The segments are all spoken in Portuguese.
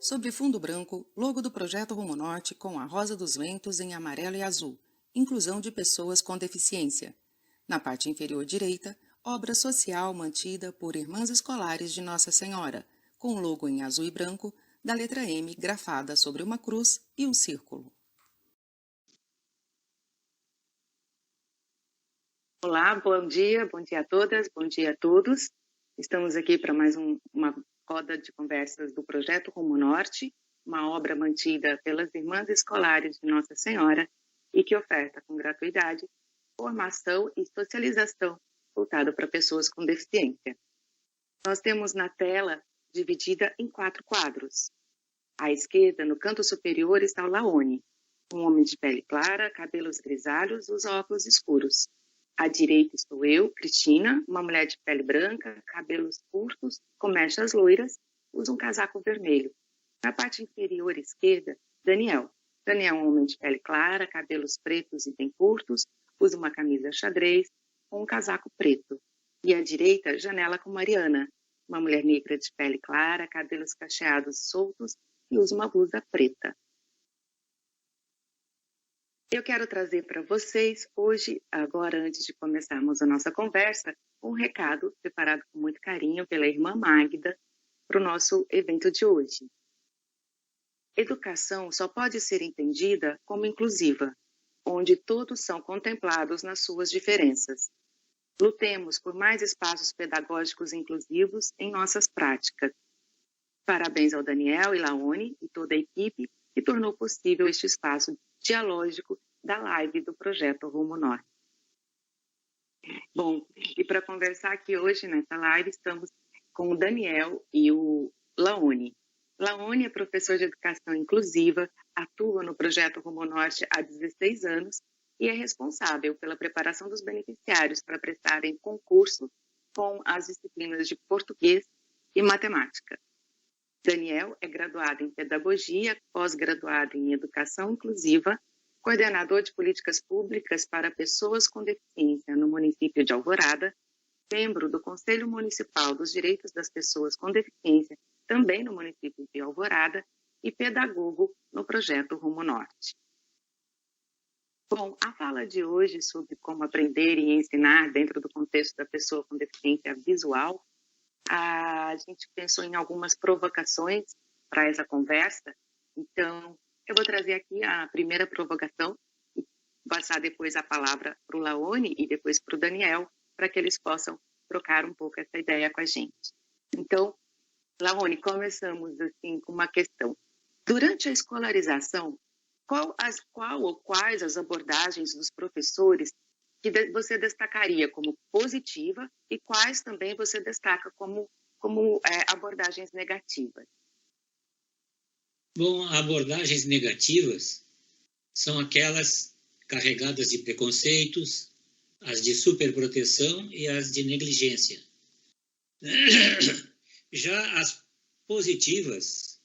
Sobre fundo branco, logo do projeto Rumo Norte com a rosa dos ventos em amarelo e azul, inclusão de pessoas com deficiência. Na parte inferior direita, obra social mantida por Irmãs Escolares de Nossa Senhora, com o logo em azul e branco, da letra M grafada sobre uma cruz e um círculo. Olá, bom dia a todas, bom dia a todos. Estamos aqui para mais uma roda de conversas do Projeto Rumo Norte, uma obra mantida pelas Irmãs Escolares de Nossa Senhora e que oferta com gratuidade formação e socialização voltada para pessoas com deficiência. Nós temos na tela dividida em 4 quadros. À esquerda, no canto superior, está o Laone, um homem de pele clara, cabelos grisalhos, usa óculos escuros. À direita estou eu, Cristina, uma mulher de pele branca, cabelos curtos, com mechas loiras, usa um casaco vermelho. Na parte inferior esquerda, Daniel. Daniel é um homem de pele clara, cabelos pretos e bem curtos, usa uma camisa xadrez com um casaco preto. E à direita, janela com Mariana, uma mulher negra de pele clara, cabelos cacheados soltos e usa uma blusa preta. Eu quero trazer para vocês hoje, agora antes de começarmos a nossa conversa, um recado preparado com muito carinho pela irmã Magda para o nosso evento de hoje. Educação só pode ser entendida como inclusiva, onde todos são contemplados nas suas diferenças. Lutemos por mais espaços pedagógicos inclusivos em nossas práticas. Parabéns ao Daniel e Laone e toda a equipe que tornou possível este espaço dialógico da live do Projeto Rumo Norte. Bom, e para conversar aqui hoje nessa live, estamos com o Daniel e o Laone. Laone é professor de educação inclusiva, atua no Projeto Rumo Norte há 16 anos e é responsável pela preparação dos beneficiários para prestarem concurso com as disciplinas de português e matemática. Daniel é graduado em pedagogia, pós-graduado em educação inclusiva, coordenador de políticas públicas para pessoas com deficiência no município de Alvorada, membro do Conselho Municipal dos Direitos das Pessoas com Deficiência, também no município de Alvorada, e pedagogo no projeto Rumo Norte. Bom, a fala de hoje sobre como aprender e ensinar dentro do contexto da pessoa com deficiência visual, a gente pensou em algumas provocações para essa conversa, então eu vou trazer aqui a primeira provocação e passar depois a palavra para o Laone e depois para o Daniel, para que eles possam trocar um pouco essa ideia com a gente. Então, Laone, começamos assim com uma questão. Durante a escolarização, quais as abordagens dos professores que você destacaria como positiva e quais também você destaca como abordagens negativas? Bom, abordagens negativas são aquelas carregadas de preconceitos, as de superproteção e as de negligência. Já as positivas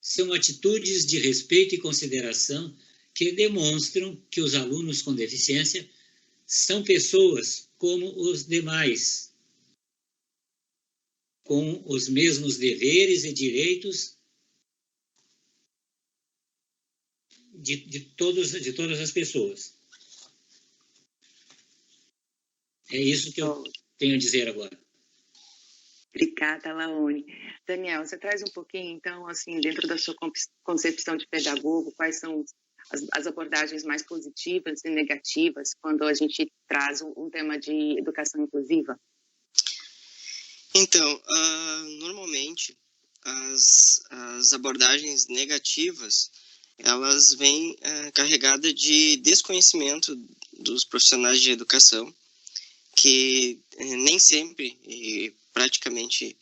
são atitudes de respeito e consideração que demonstram que os alunos com deficiência são pessoas como os demais, com os mesmos deveres e direitos de todas as pessoas. É isso que eu tenho a dizer agora. Obrigada, Laone. Daniel, você traz um pouquinho, então, assim, dentro da sua concepção de pedagogo, quais são as abordagens mais positivas e negativas quando a gente traz um tema de educação inclusiva? Então, normalmente, as abordagens negativas, elas vêm carregadas de desconhecimento dos profissionais de educação, que nem sempre, e praticamente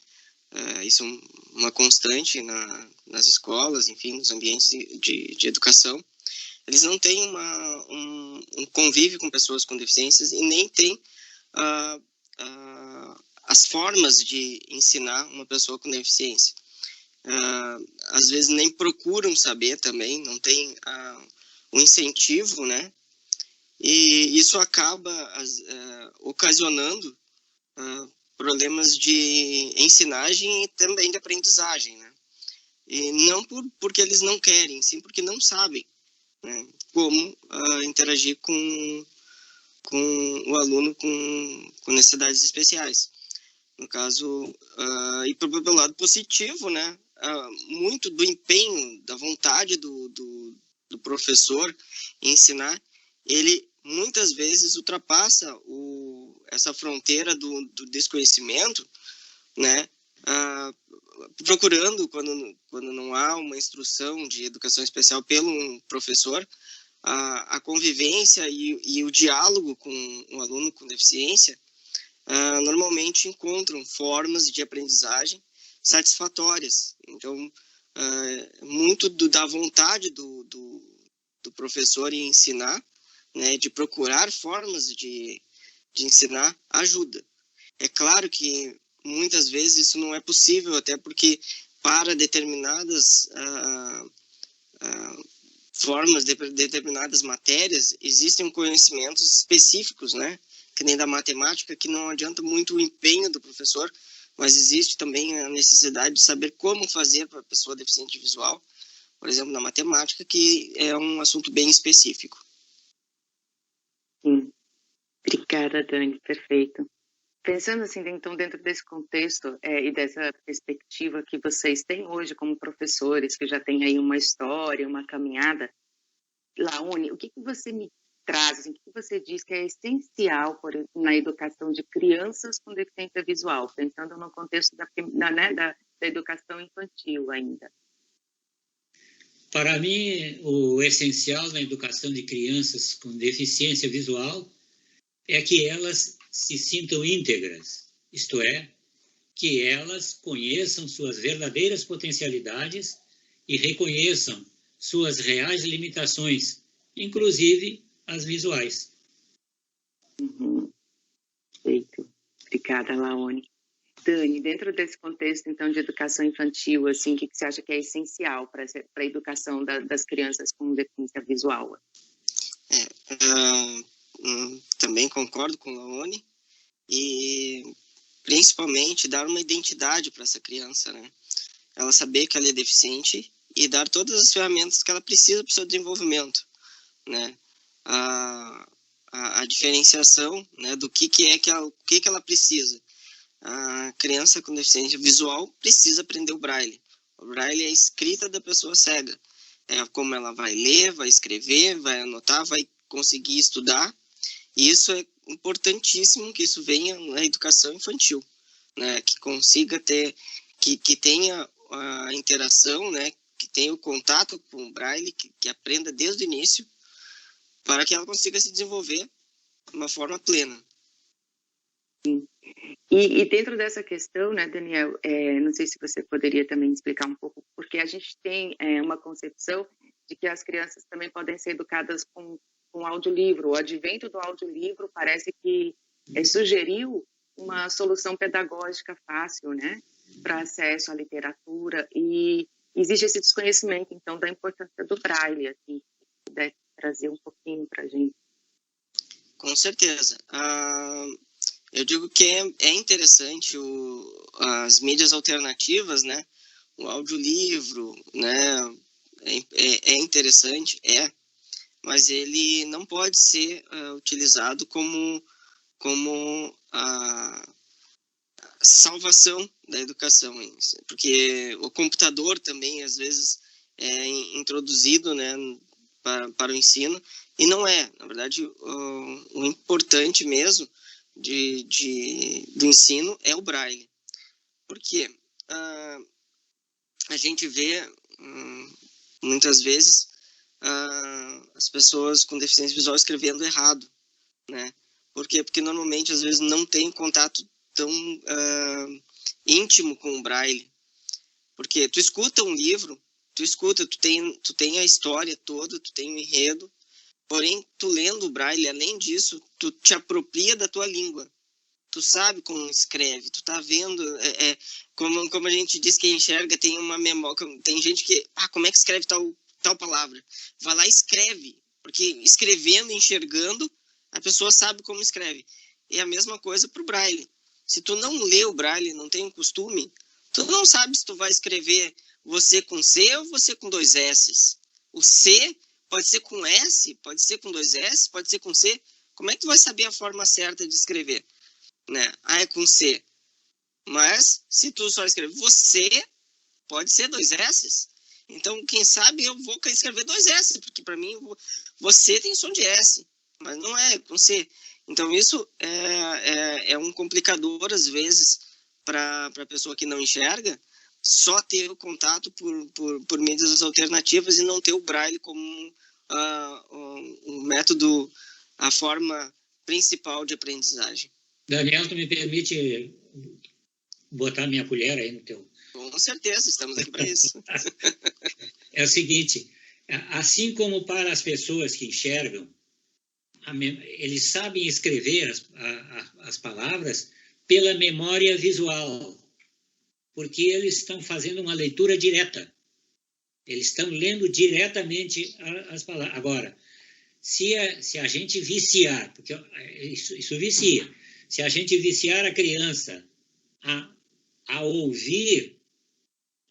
isso é uma constante nas escolas, enfim, nos ambientes de educação, eles não têm um convívio com pessoas com deficiências e nem têm as formas de ensinar uma pessoa com deficiência. Às vezes nem procuram saber também, não tem um incentivo, né? E isso acaba ocasionando problemas de ensinagem e também de aprendizagem, né? E não porque eles não querem, sim porque não sabem, né, como interagir com o aluno com necessidades especiais. No caso, e pelo lado positivo, né, muito do empenho, da vontade do professor em ensinar, ele muitas vezes ultrapassa essa fronteira do desconhecimento, né, procurando, quando não há uma instrução de educação especial pelo professor, a convivência e o diálogo com um aluno com deficiência, normalmente encontram formas de aprendizagem satisfatórias. Então, muito da vontade do professor em ensinar, né, de procurar formas de ensinar, ajuda. É claro que muitas vezes isso não é possível, até porque para determinadas formas, determinadas matérias, existem conhecimentos específicos, né? Que nem da matemática, que não adianta muito o empenho do professor, mas existe também a necessidade de saber como fazer para a pessoa deficiente visual, por exemplo, na matemática, que é um assunto bem específico. Sim. Obrigada, Dani, perfeito. Pensando assim, então, dentro desse contexto e dessa perspectiva que vocês têm hoje como professores, que já têm aí uma história, uma caminhada, Laone, o que você me traz, assim, o que você diz que é essencial na educação de crianças com deficiência visual, pensando no contexto da educação infantil ainda? Para mim, o essencial na educação de crianças com deficiência visual é que elas se sintam íntegras, isto é, que elas conheçam suas verdadeiras potencialidades e reconheçam suas reais limitações, inclusive as visuais. Perfeito. Obrigada, Laone. Dani, dentro desse contexto, então, de educação infantil, assim, o que você acha que é essencial para a educação das crianças com deficiência visual? Também concordo com a Laone, e principalmente dar uma identidade para essa criança, né? Ela saber que ela é deficiente e dar todas as ferramentas que ela precisa para o seu desenvolvimento, né? A diferenciação, né, do que ela precisa. A criança com deficiência visual precisa aprender o Braille. O Braille é a escrita da pessoa cega. É como ela vai ler, vai escrever, vai anotar, vai conseguir estudar. E isso é importantíssimo que isso venha na educação infantil, né? Que consiga ter, que tenha a interação, né? Que tenha o contato com o Braille, que aprenda desde o início, para que ela consiga se desenvolver de uma forma plena. Sim. E dentro dessa questão, né, Daniel, não sei se você poderia também explicar um pouco, porque a gente tem uma concepção de que as crianças também podem ser educadas com audiolivro. O advento do audiolivro parece que sugeriu uma solução pedagógica fácil, né, para acesso à literatura, e existe esse desconhecimento, então, da importância do Braille, assim, se puder trazer um pouquinho para a gente. Com certeza. Eu digo que é interessante as mídias alternativas, né? O audiolivro, né? É interessante, mas ele não pode ser utilizado como a salvação da educação, porque o computador também às vezes é introduzido, né, para o ensino, e não é. Na verdade, o importante mesmo do ensino é o Braille. Por quê? A gente vê muitas vezes as pessoas com deficiência visual escrevendo errado, né? Por quê? Porque normalmente às vezes não tem contato tão íntimo com o Braille. Porque tu escuta um livro, tu tem a história toda, tu tem o enredo, porém, tu lendo o Braille, além disso, tu te apropria da tua língua. Tu sabe como escreve, tu tá vendo, como a gente diz que enxerga, tem uma memória, tem gente que, como é que escreve tal palavra? Vai lá e escreve, porque escrevendo, enxergando, a pessoa sabe como escreve. E a mesma coisa pro Braille. Se tu não lê o Braille, não tem o costume, tu não sabe se tu vai escrever você com C ou você com 2 S's? O C pode ser com S, pode ser com 2 S, pode ser com C. Como é que tu vai saber a forma certa de escrever? Né? É com C. Mas, se tu só escrever você, pode ser 2 S's. Então, quem sabe eu vou escrever 2 S, porque para mim você tem som de S, mas não é com C. Então, isso é um complicador, às vezes, para a pessoa que não enxerga, só ter o contato por mídias alternativas e não ter o Braille como um método, a forma principal de aprendizagem. Daniel, tu me permite botar minha colher aí no teu... Com certeza, estamos aqui para isso. É o seguinte, assim como para as pessoas que enxergam, eles sabem escrever as palavras pela memória visual, porque eles estão fazendo uma leitura direta. Eles estão lendo diretamente as palavras. Agora, se a gente viciar, porque isso vicia, se a gente viciar a criança a ouvir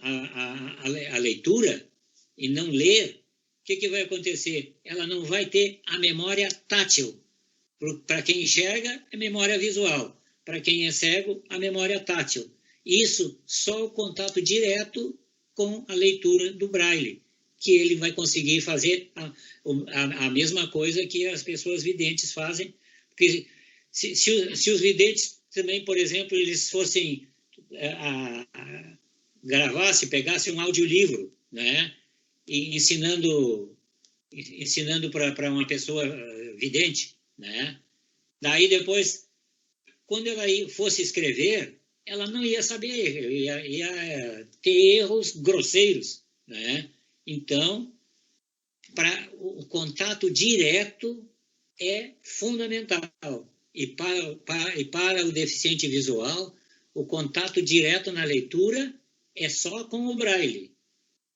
a leitura e não ler, o que vai acontecer? Ela não vai ter a memória tátil. Para quem enxerga, é memória visual. Para quem é cego, a memória tátil. Isso só o contato direto com a leitura do Braille, que ele vai conseguir fazer a mesma coisa que as pessoas videntes fazem. Porque se os videntes também, por exemplo, eles fossem gravassem, pegassem um audiolivro, né, e ensinando para uma pessoa vidente, né, daí depois, quando ela fosse escrever, ela não ia saber, ia ter erros grosseiros, né? Então, o contato direto é fundamental. E para o deficiente visual, o contato direto na leitura é só com o Braille.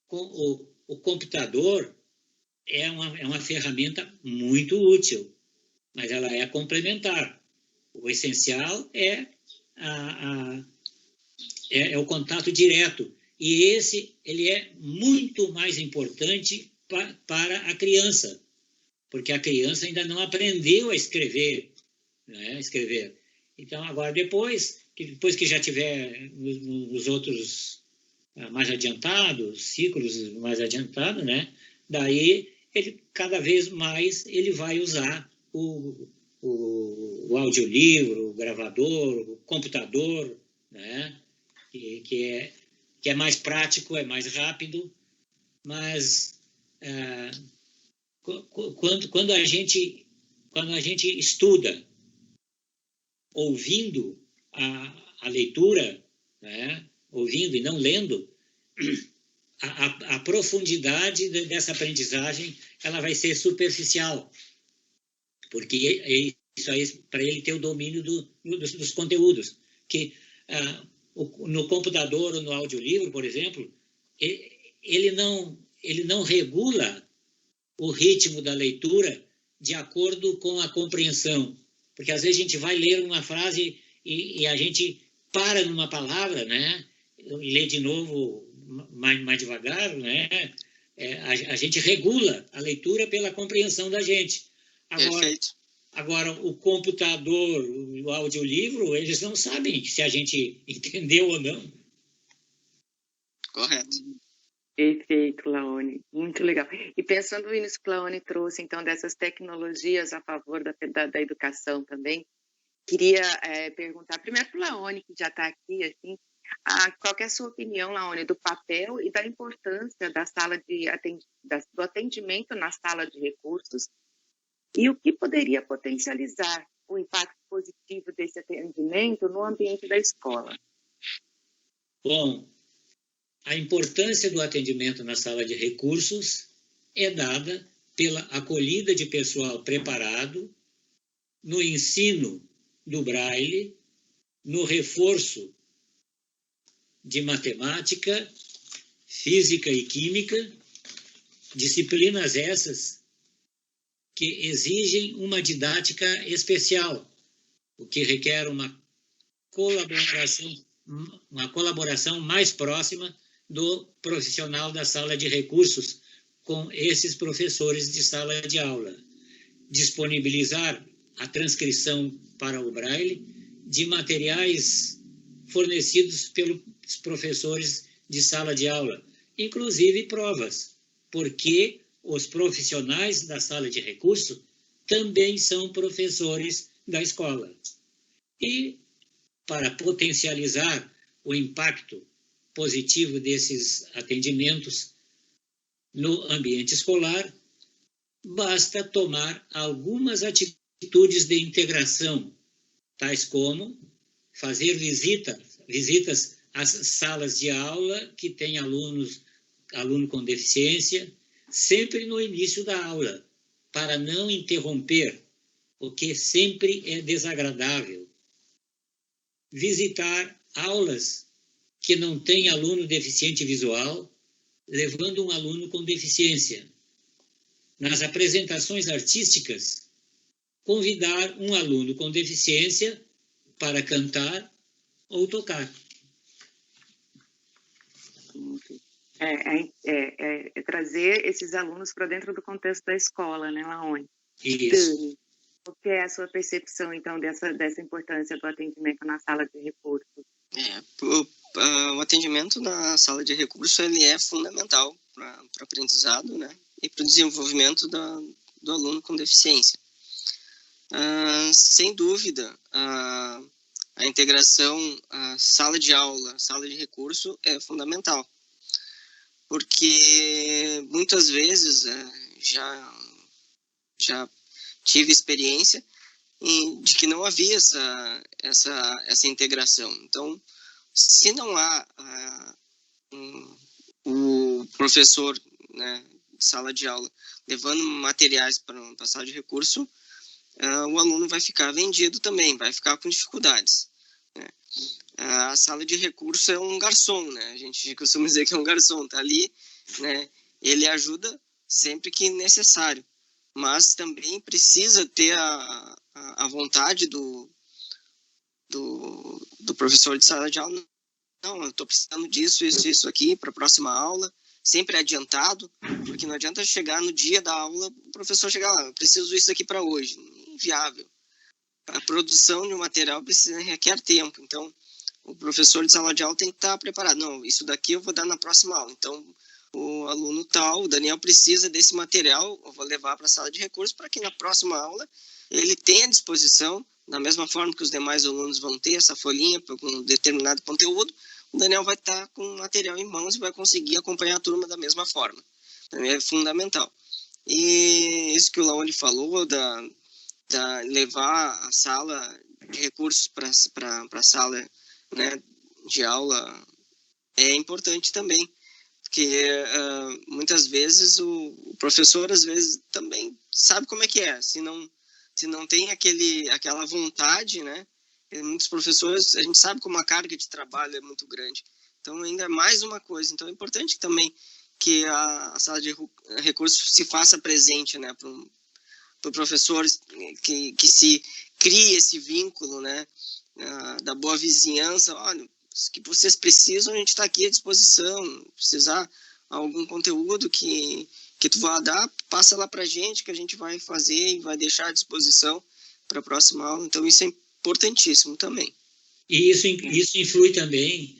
O computador é uma ferramenta muito útil, mas ela é complementar. O essencial é o contato direto. E ele é muito mais importante para a criança, porque a criança ainda não aprendeu a escrever, né? Então, agora, depois que já tiver nos outros mais adiantados, ciclos mais adiantados, né? Daí, cada vez mais, ele vai usar o audiolivro, o gravador, o computador, né? Que é mais prático, é mais rápido, mas quando a gente estuda ouvindo a leitura, né? Ouvindo e não lendo, a profundidade dessa aprendizagem ela vai ser superficial, porque isso aí para ele ter o domínio dos conteúdos, que no computador ou no audiolivro, por exemplo, ele não regula o ritmo da leitura de acordo com a compreensão, porque às vezes a gente vai ler uma frase e a gente para numa palavra, né, e lê de novo mais devagar, né, a gente regula a leitura pela compreensão da gente. Agora, o computador, o audiolivro, eles não sabem se a gente entendeu ou não. Correto. Perfeito, Laone. Muito legal. E pensando nisso que Laone trouxe, então, dessas tecnologias a favor da educação também, queria perguntar primeiro para o Laone, que já está aqui, assim, qual que é a sua opinião, Laone, do papel e da importância da sala do atendimento na sala de recursos e o que poderia potencializar o impacto positivo desse atendimento no ambiente da escola? Bom, a importância do atendimento na sala de recursos é dada pela acolhida de pessoal preparado, no ensino do Braille, no reforço de matemática, física e química, disciplinas essas que exigem uma didática especial, o que requer uma colaboração mais próxima do profissional da sala de recursos com esses professores de sala de aula. Disponibilizar a transcrição para o Braille de materiais fornecidos pelos professores de sala de aula, inclusive provas, porque os profissionais da sala de recurso também são professores da escola. E, para potencializar o impacto positivo desses atendimentos no ambiente escolar, basta tomar algumas atitudes de integração, tais como fazer visitas às salas de aula que têm aluno com deficiência, sempre no início da aula, para não interromper, o que sempre é desagradável. Visitar aulas que não têm aluno deficiente visual, levando um aluno com deficiência. Nas apresentações artísticas, convidar um aluno com deficiência para cantar ou tocar. Trazer esses alunos para dentro do contexto da escola, né, Laone? Isso. Qual que é a sua percepção, então, dessa importância do atendimento na sala de recursos? O atendimento na sala de recursos ele é fundamental para o aprendizado, né, e para o desenvolvimento do aluno com deficiência. Sem dúvida, a integração sala de aula, sala de recurso é fundamental, porque muitas vezes já tive experiência de que não havia essa integração. Então, se não há o professor, né, de sala de aula levando materiais para a sala de recurso, o aluno vai ficar vendido também, vai ficar com dificuldades, né? A sala de recurso é um garçom, né? A gente costuma dizer que é um garçom, tá ali, né? Ele ajuda sempre que necessário, mas também precisa ter a vontade do professor de sala de aula. Não, eu estou precisando disso, isso aqui para a próxima aula, sempre adiantado, porque não adianta chegar no dia da aula, o professor chegar lá, eu preciso isso aqui para hoje, inviável. A produção de um material requer tempo, então o professor de sala de aula tem que estar preparado. Não, isso daqui eu vou dar na próxima aula, então o aluno tal, o Daniel precisa desse material, eu vou levar para a sala de recursos para que na próxima aula ele tenha à disposição, da mesma forma que os demais alunos vão ter essa folhinha com um determinado conteúdo, o Daniel vai estar com o material em mãos e vai conseguir acompanhar a turma da mesma forma. Então, é fundamental. E isso que o Laone falou, levar a sala de recursos para a sala, né, de aula é importante também, porque muitas vezes o professor às vezes também sabe como é que é, se não tem aquela vontade, né? Muitos professores, a gente sabe como a carga de trabalho é muito grande, então ainda é mais uma coisa. Então é importante também que a sala de recursos se faça presente, né, para o professor, que se crie esse vínculo, né, da boa vizinhança. Olha, que vocês precisam, a gente está aqui à disposição. Precisar algum conteúdo que tu vai dar, passa lá para a gente, que a gente vai fazer e vai deixar à disposição para a próxima aula. Então isso é importantíssimo também. E isso influi também,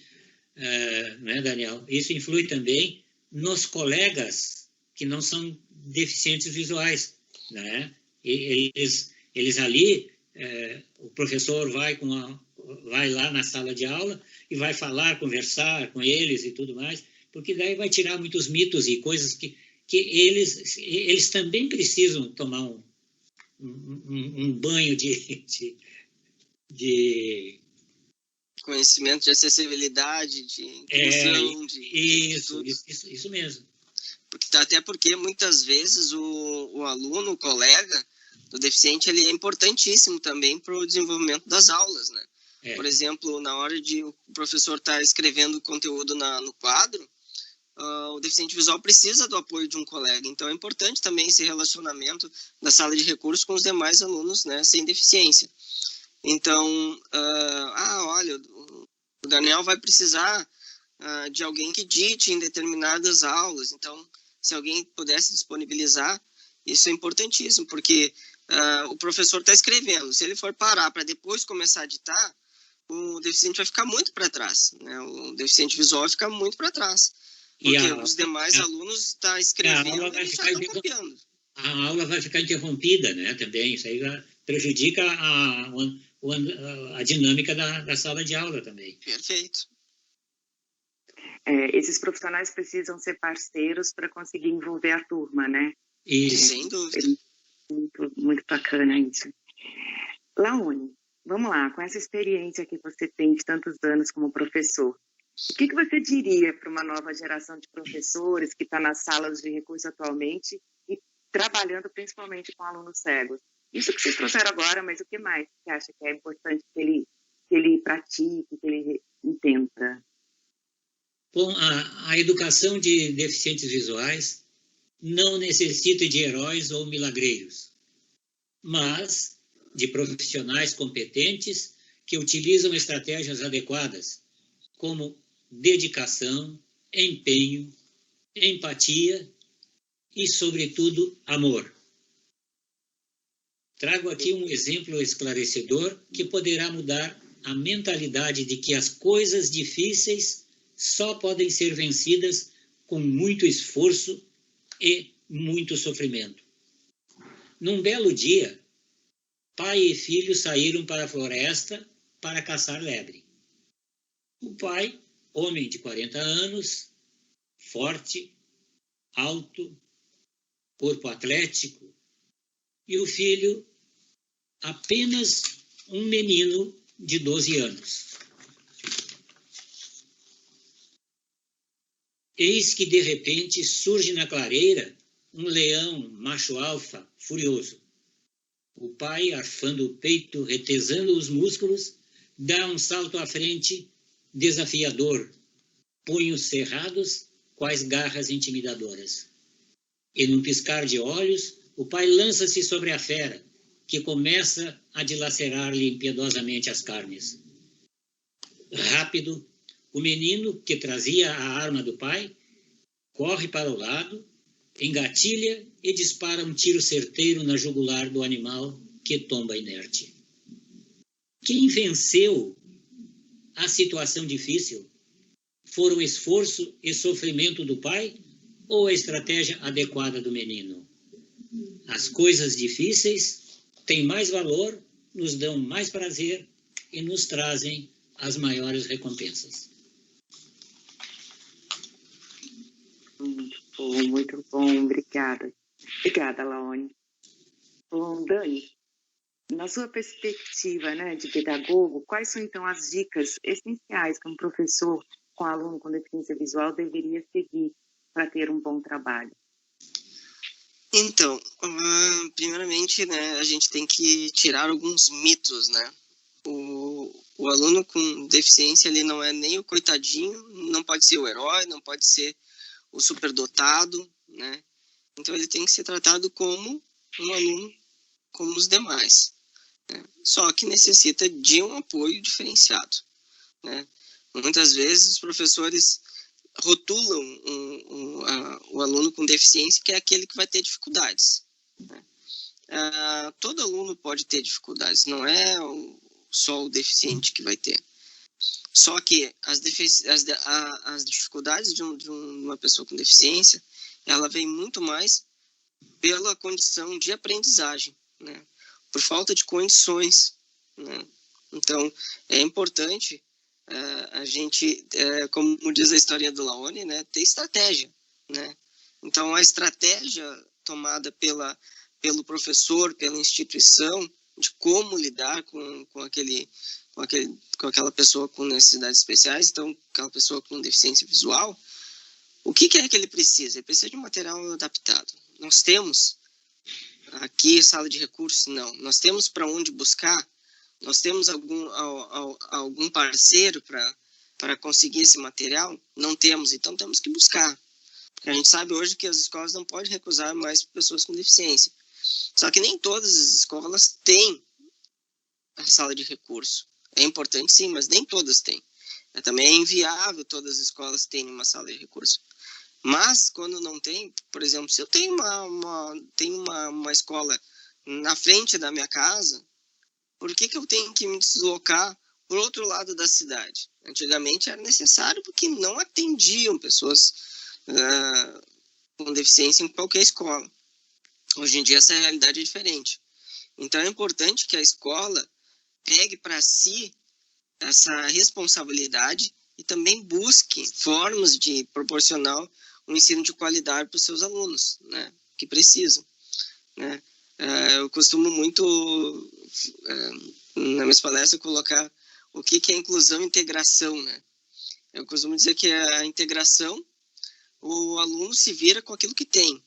né, Daniel? Isso influi também nos colegas que não são deficientes visuais, né? Eles ali, o professor vai lá na sala de aula e vai falar, conversar com eles e tudo mais, porque daí vai tirar muitos mitos e coisas que eles também precisam tomar um banho de conhecimento, de acessibilidade, de inclusão, isso mesmo. Até porque muitas vezes o aluno, o colega do deficiente, ele é importantíssimo também para o desenvolvimento das aulas, né? Por exemplo, na hora de o professor estar escrevendo o conteúdo no quadro, o deficiente visual precisa do apoio de um colega. Então é importante também esse relacionamento da sala de recursos com os demais alunos, né, sem deficiência. Então, olha, o Daniel vai precisar de alguém que dite em determinadas aulas. Então, se alguém pudesse disponibilizar, isso é importantíssimo, porque o professor está escrevendo. Se ele for parar para depois começar a ditar, o deficiente vai ficar muito para trás, né? O deficiente visual vai ficar muito para trás, porque os demais alunos estão escrevendo e já estão copiando. A aula vai ficar interrompida, né? Também isso aí prejudica a dinâmica da sala de aula também. Perfeito. Esses profissionais precisam ser parceiros para conseguir envolver a turma, né? Isso. Sem dúvida. Muito, muito bacana isso. Laone, vamos lá, com essa experiência que você tem de tantos anos como professor, o que você diria para uma nova geração de professores que está nas salas de recurso atualmente e trabalhando principalmente com alunos cegos? Isso que vocês trouxeram agora, mas o que mais você acha que é importante que ele pratique, que ele entenda? Bom, a educação de deficientes visuais não necessita de heróis ou milagreiros, mas de profissionais competentes que utilizam estratégias adequadas, como dedicação, empenho, empatia e, sobretudo, amor. Trago aqui um exemplo esclarecedor que poderá mudar a mentalidade de que as coisas difíceis só podem ser vencidas com muito esforço e muito sofrimento. Num belo dia, pai e filho saíram para a floresta para caçar lebre. O pai, homem de 40 anos, forte, alto, corpo atlético, e o filho, apenas um menino de 12 anos. Eis que, de repente, surge na clareira um leão macho-alfa furioso. O pai, arfando o peito, retesando os músculos, dá um salto à frente, desafiador, punhos cerrados, quais garras intimidadoras. E num piscar de olhos, o pai lança-se sobre a fera, que começa a dilacerar-lhe impiedosamente as carnes. Rápido, o menino, que trazia a arma do pai, corre para o lado, engatilha e dispara um tiro certeiro na jugular do animal, que tomba inerte. Quem venceu a situação difícil foram o esforço e sofrimento do pai ou a estratégia adequada do menino? As coisas difíceis têm mais valor, nos dão mais prazer e nos trazem as maiores recompensas. Muito bom, obrigada. Obrigada, Laone. Bom, Dani, na sua perspectiva, né, de pedagogo, quais são então as dicas essenciais que um professor com aluno com deficiência visual deveria seguir para ter um bom trabalho? Então, primeiramente, né, a gente tem que tirar alguns mitos, né? O aluno com deficiência, ele não é nem o coitadinho, não pode ser o herói, não pode ser o superdotado, né? Então, ele tem que ser tratado como um aluno como os demais, né? Só que necessita de um apoio diferenciado, né? Muitas vezes, os professores rotulam o aluno com deficiência, que é aquele que vai ter dificuldades, né? Todo aluno pode ter dificuldades, não é só o deficiente que vai ter. Só que as dificuldades de uma pessoa com deficiência, ela vem muito mais pela condição de aprendizagem, né? Por falta de condições, né? Então, é importante a gente, como diz a história do Laone, né, ter estratégia, né? Então, a estratégia tomada pelo professor, pela instituição, de como lidar com aquela pessoa com necessidades especiais, então, aquela pessoa com deficiência visual, o que é que ele precisa? Ele precisa de um material adaptado. Nós temos aqui sala de recursos? Não. Nós temos para onde buscar? Nós temos algum parceiro para conseguir esse material? Não temos, então temos que buscar. Porque a gente sabe hoje que as escolas não podem recusar mais pessoas com deficiência. Só que nem todas as escolas têm a sala de recurso. É importante sim, mas nem todas têm. Também é inviável todas as escolas terem uma sala de recurso. Mas, quando não tem, por exemplo, se eu tenho uma escola na frente da minha casa, por que eu tenho que me deslocar para o outro lado da cidade? Antigamente era necessário porque não atendiam pessoas com deficiência em qualquer escola. Hoje em dia essa realidade é diferente. Então é importante que a escola pegue para si essa responsabilidade e também busque formas de proporcionar um ensino de qualidade para os seus alunos, né, que precisam, né. Eu costumo muito, nas minhas palestras, colocar o que é inclusão e integração, né. Eu costumo dizer que a integração, o aluno se vira com aquilo que tem,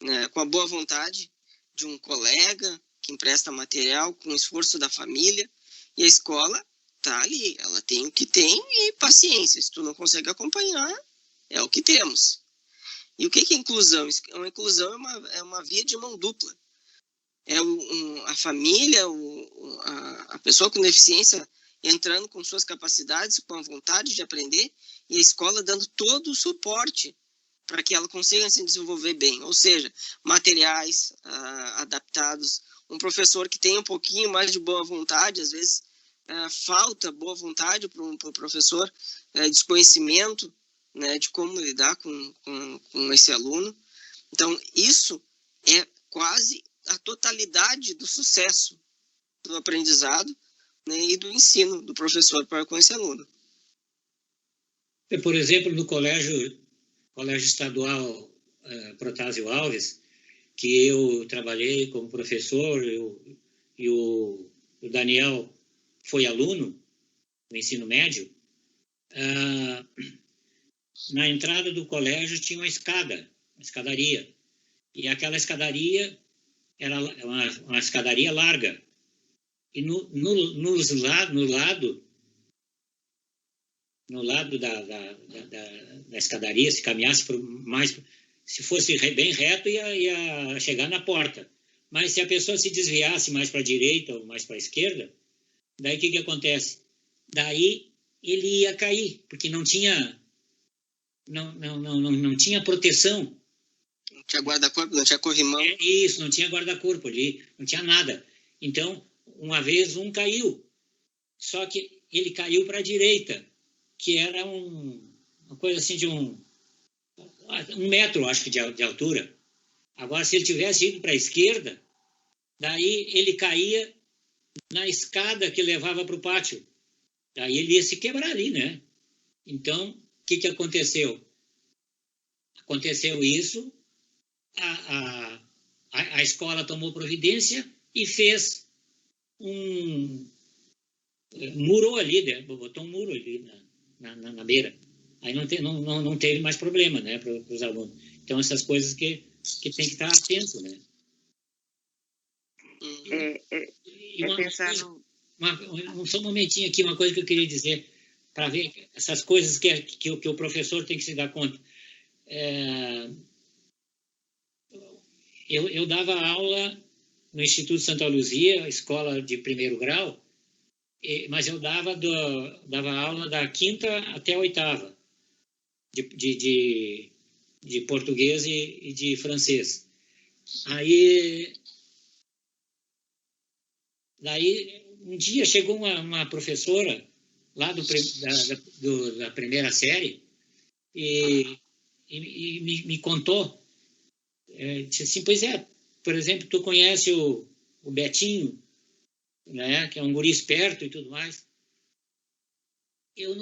né, com a boa vontade de um colega que empresta material, com o esforço da família, e a escola está ali, ela tem o que tem e paciência. Se tu não consegue acompanhar, é o que temos. E o que é inclusão? Uma inclusão é uma via de mão dupla. É a família, a pessoa com deficiência entrando com suas capacidades, com a vontade de aprender, e a escola dando todo o suporte para que ela consiga se desenvolver bem. Ou seja, materiais adaptados, um professor que tenha um pouquinho mais de boa vontade, às vezes falta boa vontade para o professor, desconhecimento, né, de como lidar com esse aluno. Então, isso é quase a totalidade do sucesso do aprendizado, né, e do ensino do professor para com esse aluno. Por exemplo, no Colégio Estadual Protásio Alves, que eu trabalhei como professor, e o Daniel foi aluno no ensino médio, na entrada do colégio tinha uma escadaria, e aquela escadaria era uma escadaria larga, e no lado da escadaria, se caminhasse se fosse bem reto, ia chegar na porta. Mas se a pessoa se desviasse mais para a direita ou mais para a esquerda, daí o que acontece? Daí ele ia cair, porque não tinha proteção. Não tinha guarda-corpo, não tinha corrimão. Isso, não tinha guarda-corpo ali, não tinha nada. Então, uma vez um caiu, só que ele caiu para a direita, que era uma coisa assim de um metro, acho que, de altura. Agora, se ele tivesse ido para a esquerda, daí ele caía na escada que levava para o pátio. Daí ele ia se quebrar ali, né? Então, o que aconteceu? Aconteceu isso, a escola tomou providência e fez murou ali, botou um muro ali na beira. Aí não teve mais problema, né, para os alunos. Então, essas coisas que tem que estar atento, né? Só um momentinho aqui, uma coisa que eu queria dizer, para ver essas coisas que o professor tem que se dar conta. Eu dava aula no Instituto Santa Luzia, escola de primeiro grau, mas eu dava aula da 5ª até a 8ª, de português e de francês. Daí um dia chegou uma professora lá da primeira série e me contou, disse assim, pois é, por exemplo, tu conhece o Betinho, né, que é um guri esperto e tudo mais. Eu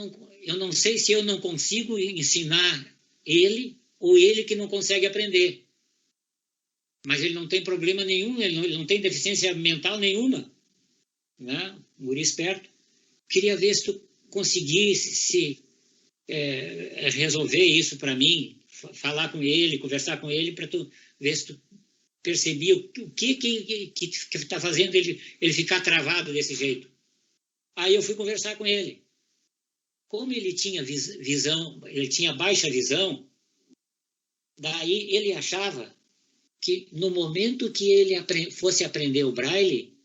não sei se eu não consigo ensinar ele ou ele que não consegue aprender. Mas ele não tem problema nenhum, ele não tem deficiência mental nenhuma, né? Um guri esperto. Queria ver se tu conseguisse resolver isso para mim, falar com ele, conversar com ele, para tu ver se tu percebia o que está fazendo ele ficar travado desse jeito. Aí eu fui conversar com ele. Como ele tinha visão, ele tinha baixa visão, daí ele achava que no momento que ele fosse aprender o braille,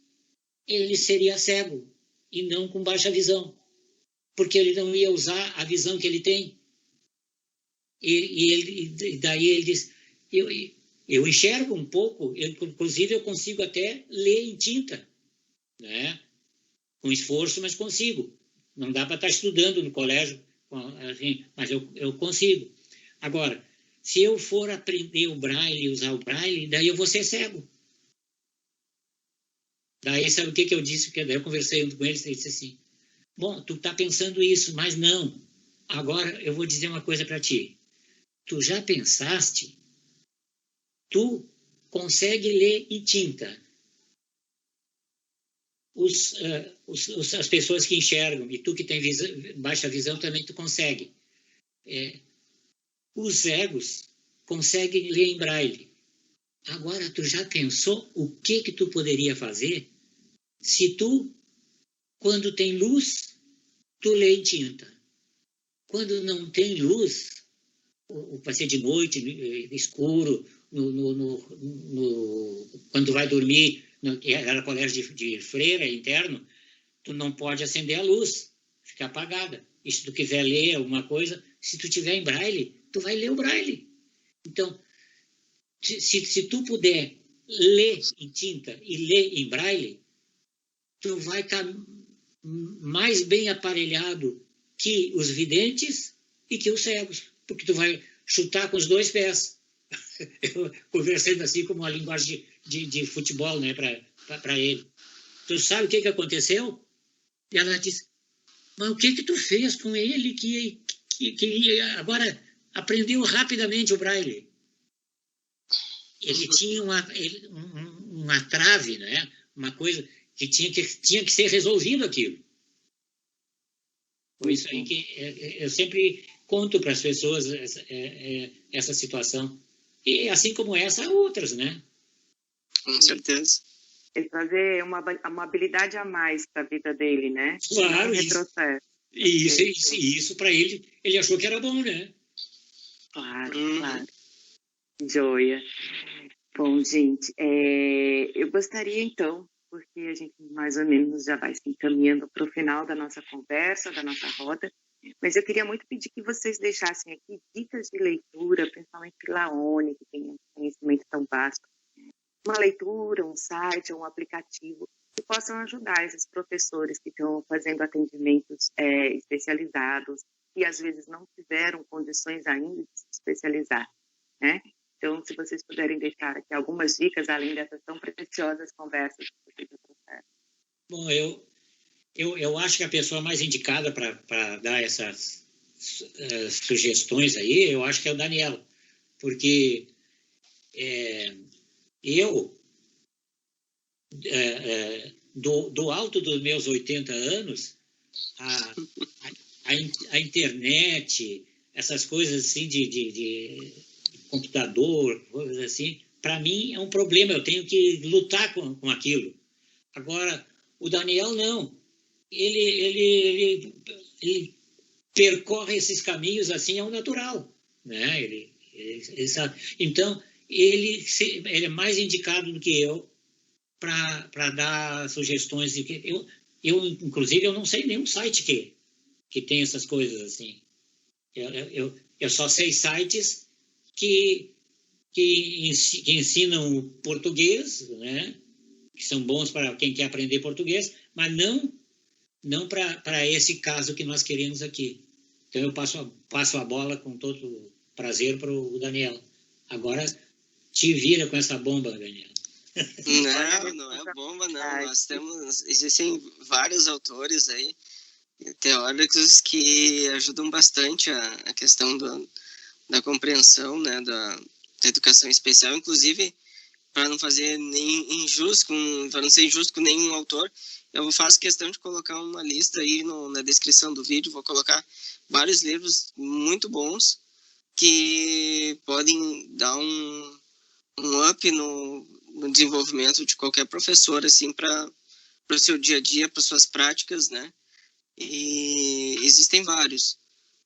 ele seria cego e não com baixa visão. porque ele não ia usar a visão que ele tem. E daí ele diz, eu enxergo um pouco, inclusive eu consigo até ler em tinta, né? Com esforço, mas consigo. Não dá para estar estudando no colégio, assim, mas eu consigo. Agora, se eu for aprender o braille, usar o braille, daí eu vou ser cego. Daí sabe o que eu disse? Daí eu conversei com ele e disse assim, bom, tu está pensando isso, mas não. Agora eu vou dizer uma coisa para ti. Tu já pensaste? Tu consegue ler em tinta. As pessoas que enxergam, e tu que tem baixa visão também tu consegue. Os cegos conseguem ler em braille. Agora, tu já pensou o que tu poderia fazer se tu, quando tem luz, tu lê em tinta? Quando não tem luz, vai ser de noite, escuro, quando vai dormir, era colégio de freira interno, tu não pode acender a luz, fica apagada. E se tu quiser ler alguma coisa, se tu tiver em braille, tu vai ler o braille. Então, se tu puder ler em tinta e ler em braille, tu vai estar mais bem aparelhado que os videntes e que os cegos, porque tu vai chutar com os dois pés. Eu conversando assim como uma linguagem de futebol, né, para ele. Tu sabe o que aconteceu? E ela disse, mas o que tu fez com ele que agora aprendeu rapidamente o braille? Ele tinha uma trave, né? Uma coisa que tinha que ser resolvido aquilo. Por isso aí que eu sempre conto para as pessoas essa situação. E assim como essa, há outras, né? Com certeza. Ele trazer uma habilidade a mais para a vida dele, né? Claro, um retrocesso. Isso para ele achou que era bom, né? Claro, claro. Joia. Bom, gente, eu gostaria então, porque a gente mais ou menos já vai se encaminhando para o final da nossa conversa, da nossa roda, mas eu queria muito pedir que vocês deixassem aqui dicas de leitura, principalmente Laone, que tem um conhecimento tão vasto, uma leitura, um site, um aplicativo que possam ajudar esses professores que estão fazendo atendimentos especializados e às vezes não tiveram condições ainda de se especializar, né? Então, se vocês puderem deixar aqui algumas dicas, além dessas tão preciosas conversas que vocês trouxeram. Bom, eu acho que a pessoa mais indicada para dar essas sugestões aí, eu acho que é o Daniel, porque eu, do alto dos meus 80 anos, a internet, essas coisas assim de computador, coisas assim, para mim é um problema, eu tenho que lutar com aquilo. Agora, o Daniel não. Ele percorre esses caminhos assim ao natural, né? Ele sabe. Então, ele é mais indicado do que eu para dar sugestões. Inclusive, eu não sei nenhum site que tem essas coisas assim. Eu só sei sites que ensinam português, né? Que são bons para quem quer aprender português, mas não para esse caso que nós queremos aqui. Então, eu passo a bola com todo prazer para o Daniel. Agora, te vira com essa bomba, Daniel. Não é bomba, não. Existem vários autores aí, teóricos, que ajudam bastante a questão da compreensão, né, da educação especial, inclusive, para não ser injusto com nenhum autor, eu faço questão de colocar uma lista aí na descrição do vídeo, vou colocar vários livros muito bons que podem dar um up no desenvolvimento de qualquer professor, assim, para o seu dia a dia, para suas práticas, né? E existem vários.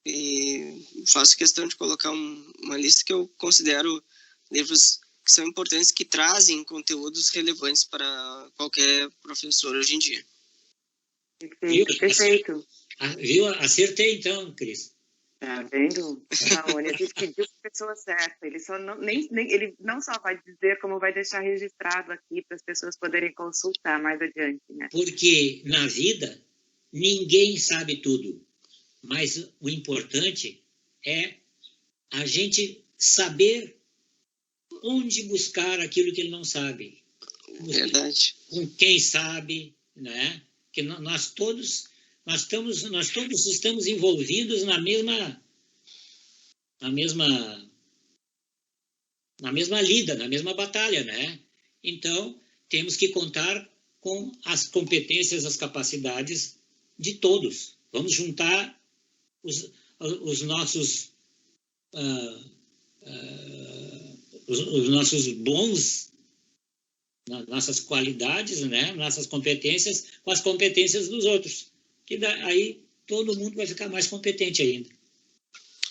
E faço questão de colocar uma lista que eu considero livros que são importantes, que trazem conteúdos relevantes para qualquer professor hoje em dia. Perfeito. Viu? Acertei então, Cris. Tá vendo, Laone? A gente pediu para a pessoa certa. Ele só não, ele não só vai dizer, como vai deixar registrado aqui para as pessoas poderem consultar mais adiante, né? Porque na vida ninguém sabe tudo, mas o importante é a gente saber onde buscar aquilo que ele não sabe. Verdade. Com quem sabe, né? Que nós todos estamos envolvidos na mesma lida, na mesma batalha, né? Então, temos que contar com as competências, as capacidades de todos. Vamos juntar os nossos os nossos bons, nossas qualidades, né? Nossas competências com as competências dos outros. Que aí todo mundo vai ficar mais competente ainda.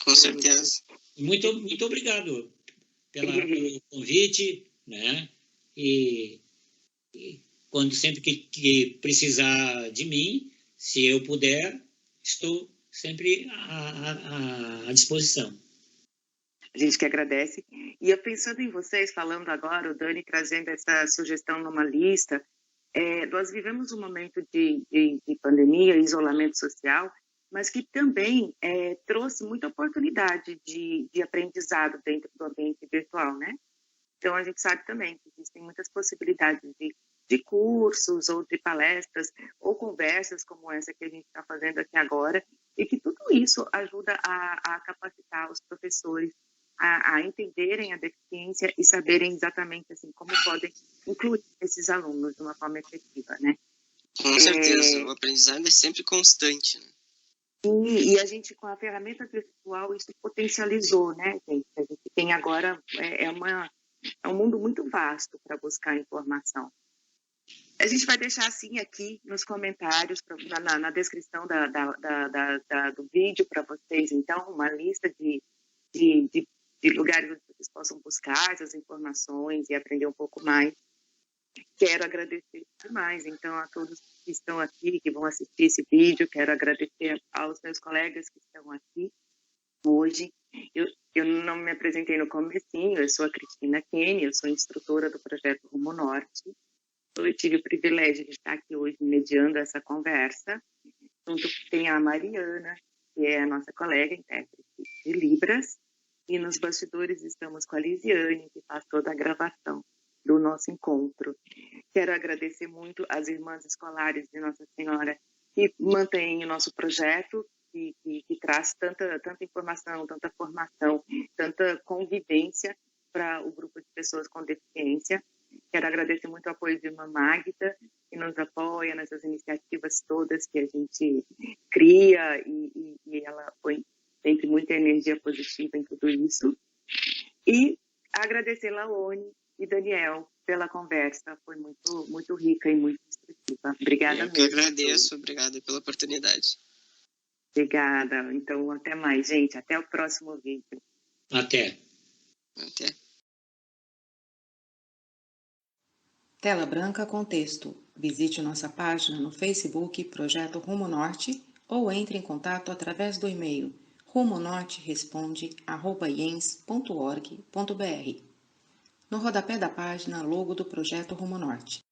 Com certeza. Muito obrigado pelo convite, né? E sempre que precisar de mim, se eu puder, estou sempre à disposição. A gente que agradece. E eu pensando em vocês, falando agora, o Dani trazendo essa sugestão numa lista, nós vivemos um momento de pandemia, isolamento social, mas que também trouxe muita oportunidade de aprendizado dentro do ambiente virtual, né? Então, a gente sabe também que existem muitas possibilidades de cursos ou de palestras ou conversas como essa que a gente está fazendo aqui agora, e que tudo isso ajuda a capacitar os professores a entenderem a deficiência e saberem exatamente assim como podem incluir esses alunos de uma forma efetiva, né? Com certeza, o aprendizado é sempre constante, né? E a gente, com a ferramenta virtual, isso potencializou, né, gente? A gente tem agora, é um mundo muito vasto para buscar informação. A gente vai deixar assim aqui nos comentários, na descrição do vídeo para vocês, então, uma lista de lugares onde vocês possam buscar essas informações e aprender um pouco mais. Quero agradecer demais, então, a todos que estão aqui, que vão assistir esse vídeo. Quero agradecer aos meus colegas que estão aqui hoje. Eu não me apresentei no comecinho, eu sou a Cristina Kenny, eu sou instrutora do projeto Rumo Norte. Eu tive o privilégio de estar aqui hoje mediando essa conversa. Junto tem a Mariana, que é a nossa colega intérprete de Libras, e nos bastidores estamos com a Lisiane, que faz toda a gravação do nosso encontro. Quero agradecer muito às irmãs escolares de Nossa Senhora que mantêm o nosso projeto, que traz tanta informação, tanta formação, tanta convivência para o grupo de pessoas com deficiência. Quero agradecer muito o apoio de irmã Magda, que nos apoia nessas iniciativas todas que a gente cria, e ela põe sempre muita energia positiva em tudo isso. E agradecer Laone e Daniel pela conversa, foi muito, muito rica e muito instrutiva. Obrigada mesmo. Eu que agradeço, obrigada pela oportunidade. Obrigada. Então, até mais, gente. Até o próximo vídeo. Até. Tela branca com texto. Visite nossa página no Facebook Projeto Rumo Norte ou entre em contato através do e-mail rumonorteresponde@iens.org.br. No rodapé da página, logo do Projeto Rumo Norte.